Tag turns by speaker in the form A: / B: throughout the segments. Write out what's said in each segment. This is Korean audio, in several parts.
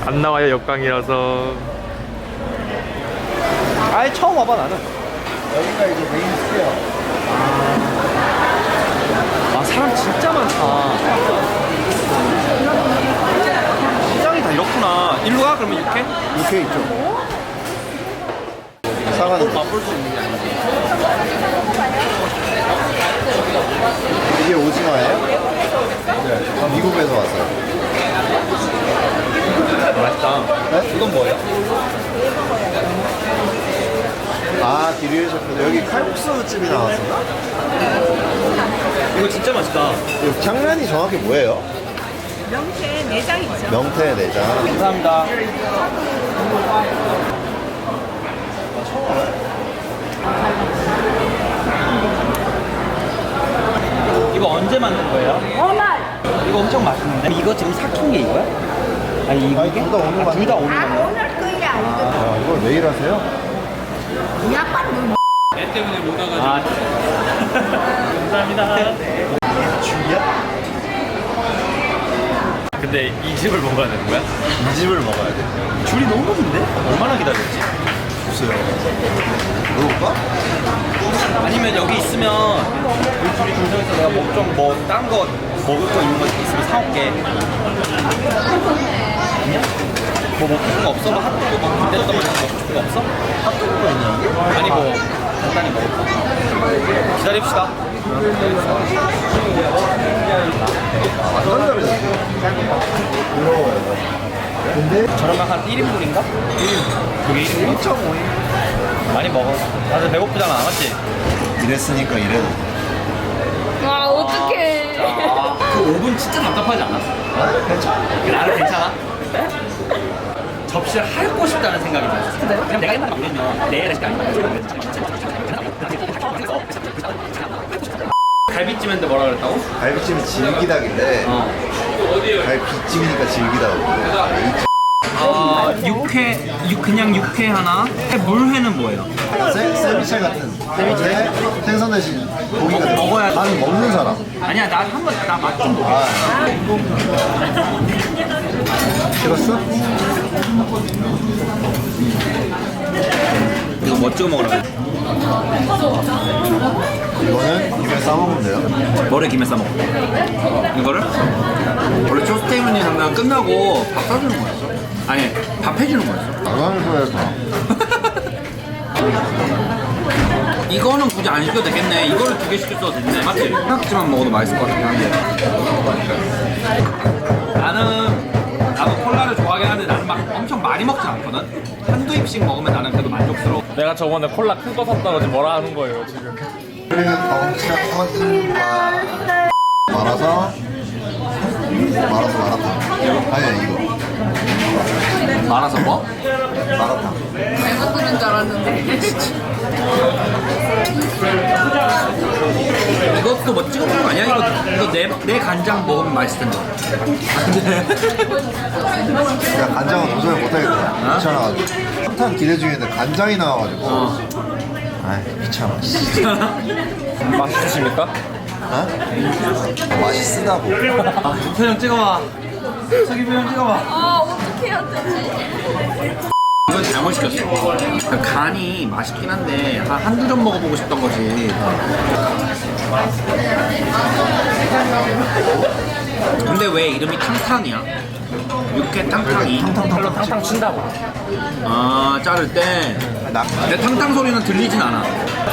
A: 안 나와요, 역광이라서.
B: 아예 처음 와봐 나는.
C: 여기가 이제 메인 스퀘어.
B: 아 사람 진짜 많다. 시장이 다 이렇구나. 일로 가? 그러면 이렇게?
C: 이렇게 있죠. 사과는
B: 맛볼 수 있는 게 아니지.
C: 이게 오징어예요? 네. 저 미국에서 왔어요.
B: 맛있다.
C: 네?
B: 이건 뭐예요?
C: 아, 기리엘 셰프. 여기 칼국수 집이 나왔었나?
B: 이거 진짜 맛있다.
C: 장면이 정확히 뭐예요?
D: 명태 내장 있죠.
C: 명태 내장.
B: 감사합니다. 이거 언제 만든 거예요? 이거 엄청 맛있는데? 이거 지금 삭힌 게 이거야? 아니 이거
C: 아니, 둘다 오늘
B: 둘 다 오늘
D: 아
B: 만든 거야?
D: 오늘 거야 이거.
C: 아, 이걸 매일 하세요?
D: 약간 뭐.
A: 애 때문에 못 와가지고.
B: 아 감사합니다.
C: 죽이야?
A: 근데 이 집을 먹어야 되는 거야?
C: 이 집을 먹어야 돼.
B: 줄이 너무 긴데? 얼마나 기다렸지?
C: 주세요. 먹어볼까?
B: 아니면 여기 있으면 우리 둘이 동생에서 내가 뭐 다른 거 먹을 거 있는 거 있으면 사올게. 뭐 먹고 싶은 거 없어? 뭐 핫도그 뭐 군대도 먹고 싶은 거 없어? 핫도그가 있냐? 아니 뭐 간단히 먹을까? 기다립시다.
C: 완전 다르지? 부러워요. 근데
B: 저렴한 한 1인분인가? 1인분. 그게 1인분?
C: 1.5인?
B: 많이 먹어. 다들 배고프잖아, 맞지?
C: 이랬으니까 이래도.
D: 와 어떡해.
B: 그 5분 진짜 답답하지 않아?
C: 아, 괜찮아.
B: 나는 괜찮아? 접시를 핥고 싶다는 생각이 들었어. 그냥 내가 옛날에 막 이러면 내 레시피 아니야. 갈비찜인데 뭐라 그랬다고?
C: 갈비찜이 질기다길래 갈비찜이니까 질기다고.
B: 그냥 육회 하나. 물회는 뭐예요?
C: 세미첼 같은 세미첼 생선 대신 고기가 들어.
B: 먹어야 돼.
C: 나는 먹는 사람.
B: 아니야, 나 한번 나 맛 좀 보게.
C: 아, 찍었어?
B: 이거 뭐 찍어 먹으라고?
C: 이거는 입에 싸먹으면 돼요.
B: 머리에 김에 싸 먹어. 이거를? 원래 초스테이문이 하면 끝나고 밥 사주는 거였어. 아니, 밥 해주는 거였어.
C: 나가면서
B: 이거는 굳이 안 시켜도 되겠네. 이거를 2개 시켰어도 됐네. 맞지? 삼각지만 먹어도 맛있을 것 같긴 한데. 나도 콜라를 좋아하긴 하는데 나는 막 엄청 많이 먹진 않거든? 한두 입씩 먹으면 나는 그래도 만족스러워.
A: 내가 저번에 콜라 큰 거 샀다고 지금 뭐라 하는 거예요, 지금.
C: 그리고 덩치가 커진 말아서 마라탕. 아니야 이거
B: 말아서 뭐?
C: 마라탕.
D: 잘못 들은 줄 알았는데.
B: 이것도 뭐 찍어 먹는 거 아니야? 이거 내 간장 먹으면 맛있을 텐데.
C: 야 간장은 도저히 못하겠다. 귀찮아가지고. 한탄 기대 중인데 간장이 나와가지고. 아이 귀찮아.
A: 맛있으십니까?
C: 어? 맛있으다고.
B: 표정 찍어봐. 저기 표정 찍어봐.
D: 아 어떻게 해야 되지?
B: 이건 잘못 시켰어. 간이 맛있긴 한데 한두 점 먹어보고 싶던 거지. 근데 왜 이름이 탕탕이야? 육회 탕탕이.
A: 탕탕 친다고.
B: 아 자를 때. 내 탕탕 소리는 들리진 않아.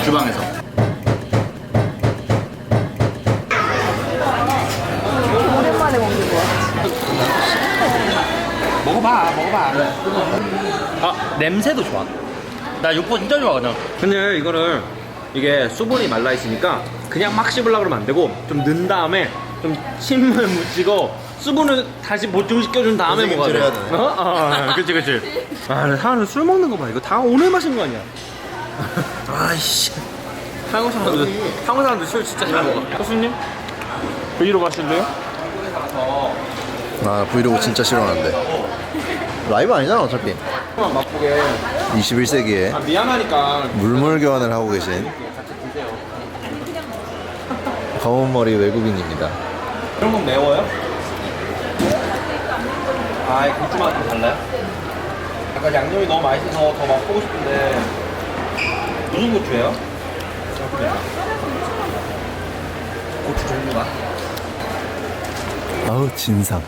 B: 주방에서.
D: 오랜만에 먹는 거야.
B: 먹어봐. 아 냄새도 좋아. 나 육포 진짜 좋아하거든. 근데 이거를 이게 수분이 말라 있으니까 그냥 막 씹으려고 그러면 안 되고 좀 넣은 다음에 좀 침을 묻히고 수분을 다시 보충시켜준 다음에 먹어야 돼.
C: 해야 되네.
B: 어? 그치. 아, 근데 사람들 술 먹는 거 봐. 이거 다 오늘 마신 거 아니야? 아이씨. 한국 사람들 술 진짜 잘 먹어.
A: 교수님? V로 가실래요?
C: 아 브이로그 진짜 싫어하는데. 라이브 아니잖아 어차피.
B: 맛보게.
C: 21세기에
B: 미안하니까.
C: 물물 교환을 하고 계신 검은 머리 외국인입니다.
B: 이런 건 매워요? 아, 이 고추맛 좀 달라요? 약간 양념이 너무 맛있어서 더 먹고 싶은데 무슨 고추예요? 고추 종류가?
C: 아우 진상.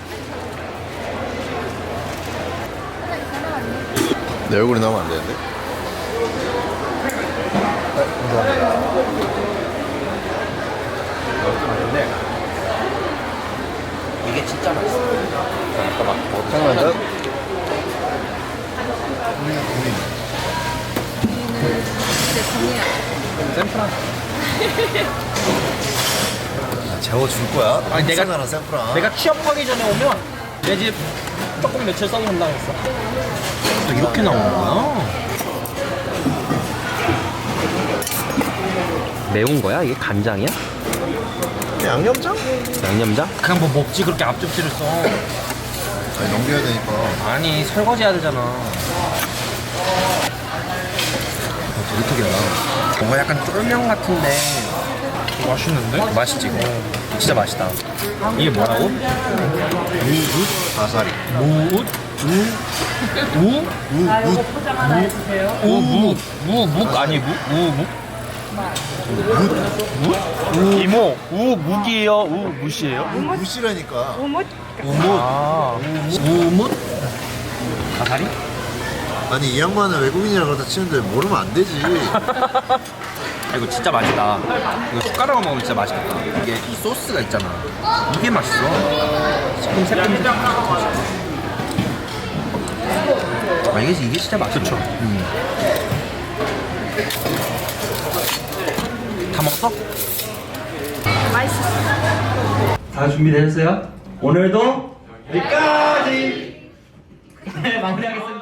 C: 내 얼굴이 나오면 안 되는데?
B: 근데 이게 진짜 맛있어. 아까 막
C: 장난다?
D: 내 돈이야.
B: 샘플한.
C: 재워줄 거야?
B: 아니, 내가-
C: 나는 샘플아.
B: 내가 취업하기 전에 오면 내 집 조금 며칠 썩는다 했어. 또 이렇게 나오는 거야? 매운 거야? 이게 간장이야?
C: 양념장?
B: 양념장? 그냥 뭐 먹지 그렇게 앞접시를 써.
C: 아니 넘겨야 되니까.
B: 아니 설거지 해야 되잖아. 되게 특이하다. 뭔가 약간 쫄면 같은데 맛있는데? 맛있지 이거. 진짜 맛있다. 이게 뭐라고?
C: 무웃 가사리.
B: 무웃? 무? 우묵. 무묵 아니 우묵? 이모 우묵이에요? 우무시에요?
C: 무시라니까.
B: 우묵. 아 우묵? 가사리?
C: 아니 이 양반은 외국인이라 그렇다 치는데 모르면 안 되지.
B: 아, 이거 진짜 맛있다. 이거 숟가락으로 먹으면 진짜 맛있겠다. 이게 이 소스가 있잖아. 이게 맛있어. 새콤새콤. 아 이게 진짜 맛있죠. 다 먹었어?
D: 맛있었어.
B: 다 준비되셨어요? 오늘도 여기까지. 네, 마무리하겠습니다.